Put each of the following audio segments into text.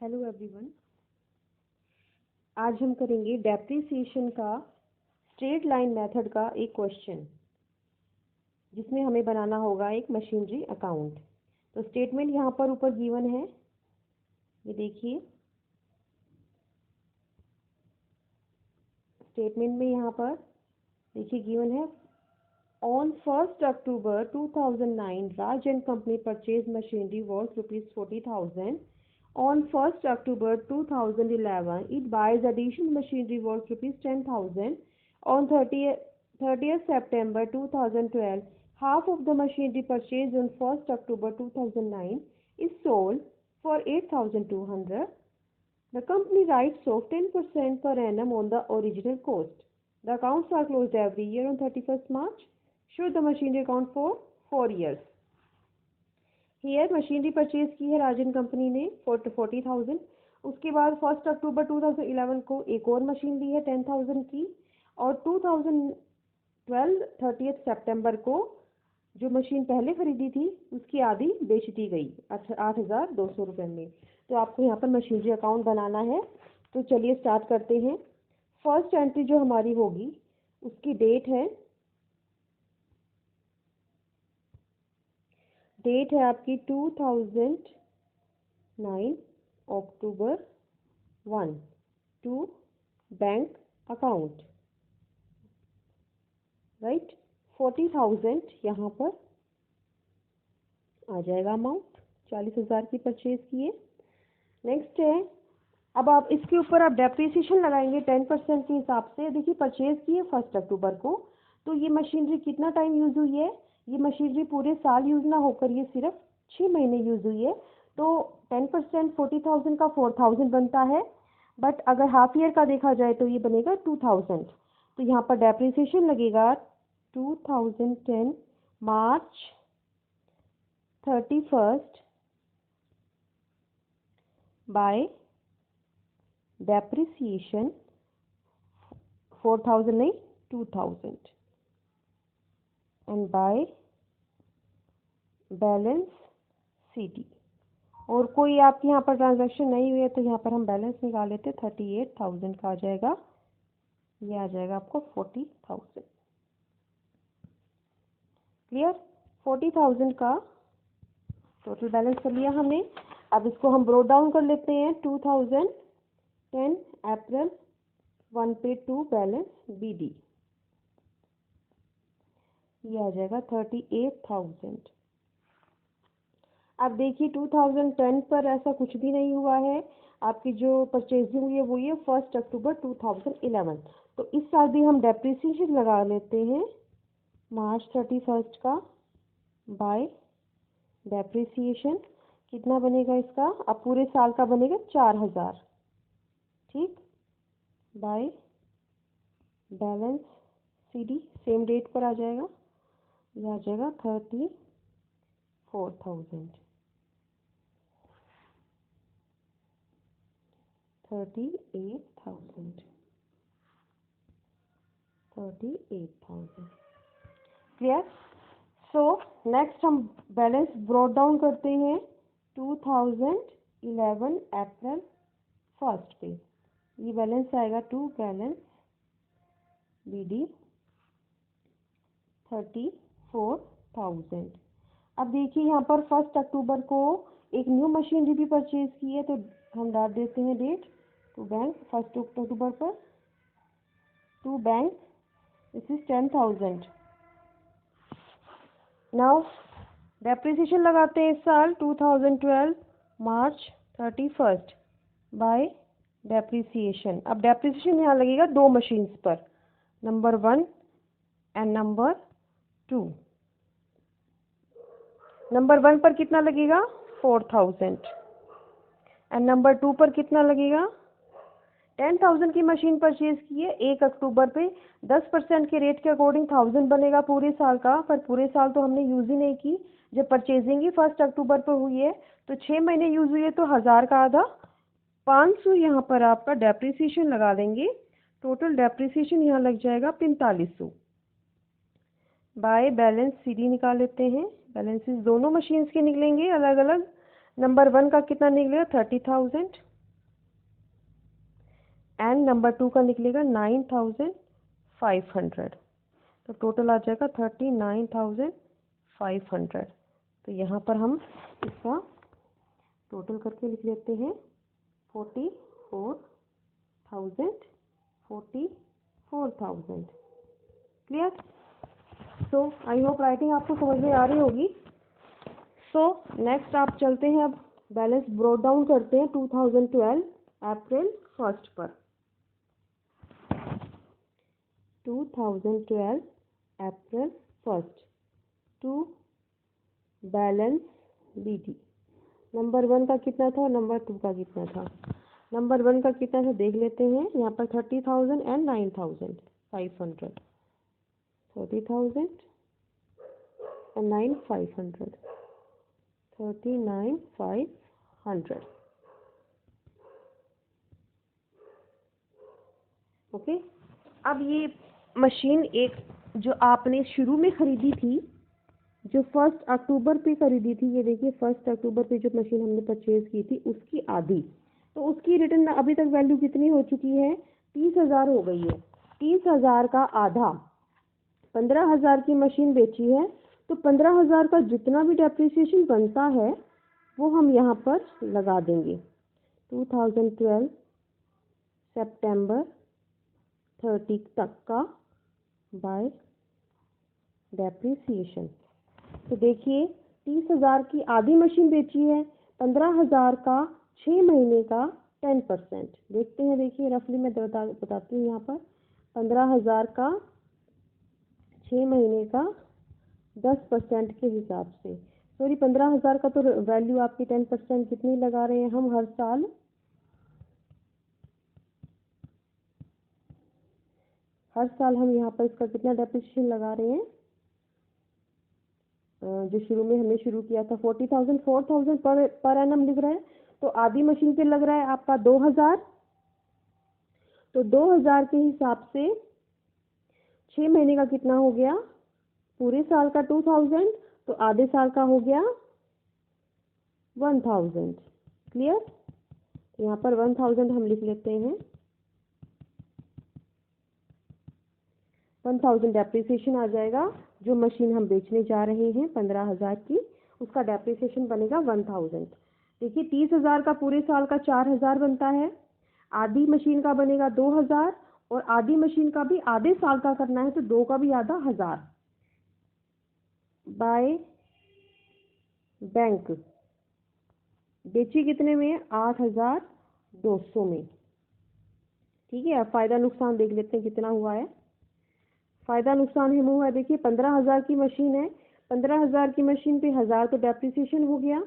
Hello everyone. आज हम करेंगे डेप्रिसिएशन का स्ट्रेट लाइन मेथड का एक क्वेश्चन, जिसमें हमें बनाना होगा एक मशीनरी अकाउंट। तो स्टेटमेंट यहाँ पर ऊपर गिवन है, ये देखिए। स्टेटमेंट में यहाँ पर देखिए गिवन है, on 1 October 2009 Raj and company purchase machinery worth ₹40,000. On 1 October 2011, it buys additional machinery worth ₹10,000. On 30th September 2012, half of the machinery purchased on 1 October 2009 is sold for $8,200. The company writes off 10% per annum on the original cost. The accounts are closed every year on 31st March. Show the machinery account for 4 years. Here machinery purchase की है राजन company ने 40,000। उसके बाद 1 अक्टूबर 2011 को एक और machine ली है 10,000 की, और 2012 30 सितंबर को जो मशीन पहले खरीदी थी उसकी आधी बेच दी गई 8,200 रुपये में। तो आपको यहाँ पर मशीनरी अकाउंट बनाना है। तो चलिए स्टार्ट करते हैं। फर्स्ट एंट्री जो हमारी होगी उसकी डेट है आपकी 2009 अक्टूबर 1 टू बैंक अकाउंट, राइट। 40,000 यहाँ पर आ जाएगा अमाउंट, 40,000 की परचेज की है। नेक्स्ट है, अब आप इसके ऊपर आप डेप्रिसिएशन लगाएंगे 10% के हिसाब से। देखिए परचेज की है 1 अक्टूबर को, तो ये मशीनरी कितना टाइम यूज़ हुई है? ये मशीनरी पूरे साल यूज़ ना होकर ये सिर्फ 6 महीने यूज़ हुई है। तो 10% 40,000 का 4,000 बनता है, बट अगर हाफ ईयर का देखा जाए तो ये बनेगा 2,000। तो यहाँ पर डेप्रिसिएशन लगेगा 2010 मार्च 31 बाय डेप्रिसिएशन 4,000 नहीं 2,000 एंड बाय बैलेंस सीडी। और कोई आपके यहाँ पर ट्रांजैक्शन नहीं हुई है तो यहाँ पर हम बैलेंस निकाल लेते हैं। 38,000 का आ जाएगा, ये आ जाएगा आपको 40,000। क्लियर? 40,000 का टोटल बैलेंस कर लिया हमने। अब इसको हम ब्रोड डाउन कर लेते हैं। 2010 अप्रैल 1 पे 2 बैलेंस बीडी, ये आ जाएगा 38,000। अब देखिए 2010 पर ऐसा कुछ भी नहीं हुआ है, आपकी जो परचेजिंग हुई है वो ये 1 अक्टूबर 2011। तो इस साल भी हम डेप्रिसिएशन लगा लेते हैं मार्च 31 का बाय डेप्रिसिएशन। कितना बनेगा इसका? अब पूरे साल का बनेगा 4,000, ठीक, by balance CD same date पर आ जाएगा, ये आ जाएगा 38,000। 38,000 क्लियर? सो नेक्स्ट हम बैलेंस ब्रॉट डाउन करते हैं 2011 अप्रैल 1 पे। ये बैलेंस आएगा 2 बैलेंस बीडी 34,000। अब देखिए यहाँ पर 1 अक्टूबर को एक न्यू मशीनरी भी परचेज की है, तो हम डाल देते हैं डेट टू बैंक 1 अक्टूबर पर to bank, this is 10,000। Now depreciation लगाते हैं इस साल 2012 मार्च 31 बाय डेप्रिसिएशन। अब डेप्रिसिएशन यहाँ लगेगा 2 मशीन्स पर, नंबर 1 एंड नंबर 2। नंबर 1 पर कितना लगेगा? 4,000 एंड नंबर 2 पर कितना लगेगा? 10,000 की मशीन परचेज की है 1 अक्टूबर पे। 10% के रेट के अकॉर्डिंग 1,000 बनेगा पूरे साल का, पर पूरे साल तो हमने यूज़ ही नहीं की। जब परचेजिंग ही 1 अक्टूबर पर हुई है तो 6 महीने यूज़ हुई है, तो 1,000 का आधा 500 यहाँ पर आपका डेप्रिसिएशन लगा देंगे। टोटल डेप्रिसिएशन यहाँ लग जाएगा 4500 बाय बैलेंस सीडी निकाल लेते हैं। बैलेंसेस दोनों मशीन्स के निकलेंगे अलग अलग। नंबर 1 का कितना निकलेगा? 30,000 एंड नंबर 2 का निकलेगा 9,500, तो टोटल आ जाएगा 39,500। तो यहाँ पर हम इसका टोटल करके लिख लेते हैं 44,000। Clear? So I hope writing आपको समझ में आ रही होगी। सो नेक्स्ट आप चलते हैं, अब बैलेंस ब्रोट डाउन करते हैं 2012 अप्रैल 1 पर। 2012 अप्रैल 1 टू बैलेंस बीटी। नंबर 1 का कितना था, नंबर 2 का कितना था। नंबर 1 का कितना था देख लेते हैं, यहाँ पर 30,000 एंड 9,500। 30,000 and 9,500, 39,500। ओके, अब ये मशीन एक जो आपने शुरू में ख़रीदी थी, जो 1 अक्टूबर पे खरीदी थी, ये देखिए 1 अक्टूबर पे जो मशीन हमने परचेज़ की थी उसकी आधी, तो उसकी रिटर्न अभी तक वैल्यू कितनी हो चुकी है, 30,000 हो गई है। 30,000 का आधा 15,000 की मशीन बेची है, तो 15,000 का जितना भी डेप्रिसिएशन बनता है वो हम यहाँ पर लगा देंगे। 2012 सितंबर 30 तक का बाय डेप्रिसिएशन। तो देखिए 30,000 की आधी मशीन बेची है, 15,000 का 6 महीने का 10%। देखते हैं, देखिए रफली मैं बताती हूँ यहाँ पर 15,000 का 6 महीने का 10% के हिसाब से, सॉरी 15,000 का तो वैल्यू आपकी 10% कितनी लगा रहे हैं हम हर साल, हम यहाँ पर इसका कितना डेप्रिसिएशन लगा रहे हैं, जो शुरू में हमने शुरू किया था 4,000 पर एनम लिख रहा है, तो आधी मशीन पे लग रहा है आपका 2,000। तो 2,000 के हिसाब से 6 महीने का कितना हो गया, पूरे साल का 2,000, तो आधे साल का हो गया 1,000। क्लियर? यहाँ पर 1,000 हम लिख लेते हैं। 1,000 डेप्रिसिएशन आ जाएगा, जो मशीन हम बेचने जा रहे हैं 15,000 की, उसका डेप्रिसिएशन बनेगा 1,000। देखिए 30,000 का पूरे साल का 4,000 बनता है, आधी मशीन का बनेगा 2,000, और आधी मशीन का भी आधे साल का करना है तो 2 का भी आधा 1,000 बाय बैंक। बेची कितने में, 8,200 में। ठीक है, अब फायदा नुकसान देख लेते हैं कितना हुआ है। फायदा नुकसान हमें हुआ है, देखिए 15,000 की मशीन है, 15,000 की मशीन पे 1,000 तो डेप्रिसिएशन हो गया,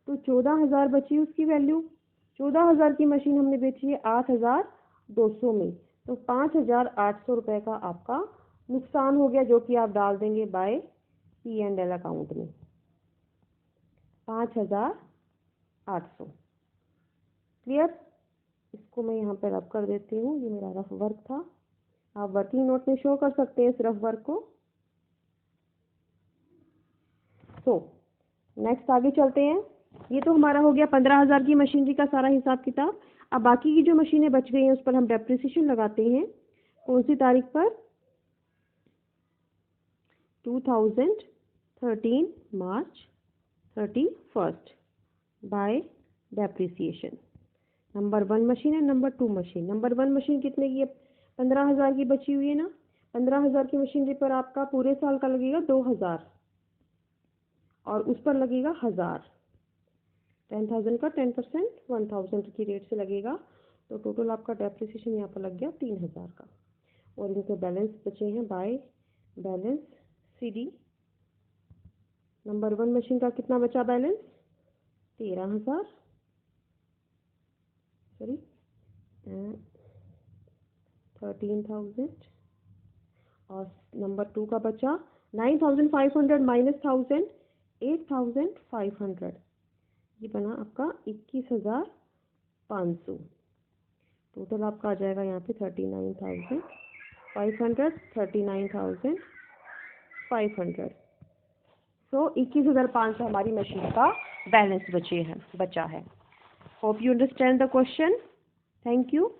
तो 14,000 बची उसकी वैल्यू। 14,000 की मशीन हमने बेची है 8,200 में, तो 5,800 रुपये का आपका नुकसान हो गया, जो कि आप डाल देंगे बाय P&L अकाउंट में, 5,800। क्लियर? इसको मैं यहाँ पर रफ कर देती हूँ, ये मेरा रफ वर्क था, आप वर्किंग नोट में शो कर सकते हैं इस रफ वर्क को। सो नेक्स्ट आगे चलते हैं। ये तो हमारा हो गया 15,000 की मशीनरी का सारा हिसाब किताब। अब बाकी की जो मशीनें बच गई हैं उस पर हम डेप्रिसिएशन लगाते हैं। कौन सी तारीख पर, 2013 मार्च 31 बाय डेप्रिसिएशन। नंबर 1 मशीन है, नंबर 2 मशीन। नंबर 1 मशीन कितने की है, 15,000 की बची हुई है ना। 15,000 की मशीनरी पर आपका पूरे साल का लगेगा 2,000, और उस पर लगेगा 1,000। 10,000 का 10% 1,000 की रेट से लगेगा, तो टोटल आपका डेप्रिसिएशन यहाँ पर लग गया 3,000 का। और इनके बैलेंस बचे हैं by balance CD। Number 1 machine का कितना बचा बैलेंस, 13,000, सॉरी 13,000, और नंबर 2 का बचा 9,500 माइनस 1,000, 8,500, ये बना आपका 21,500। टोटल आपका आ जाएगा यहाँ पे 39,500, 39,500। सो 21,500 हमारी मशीन का बैलेंस बचा है। Hope you understand the question. Thank you.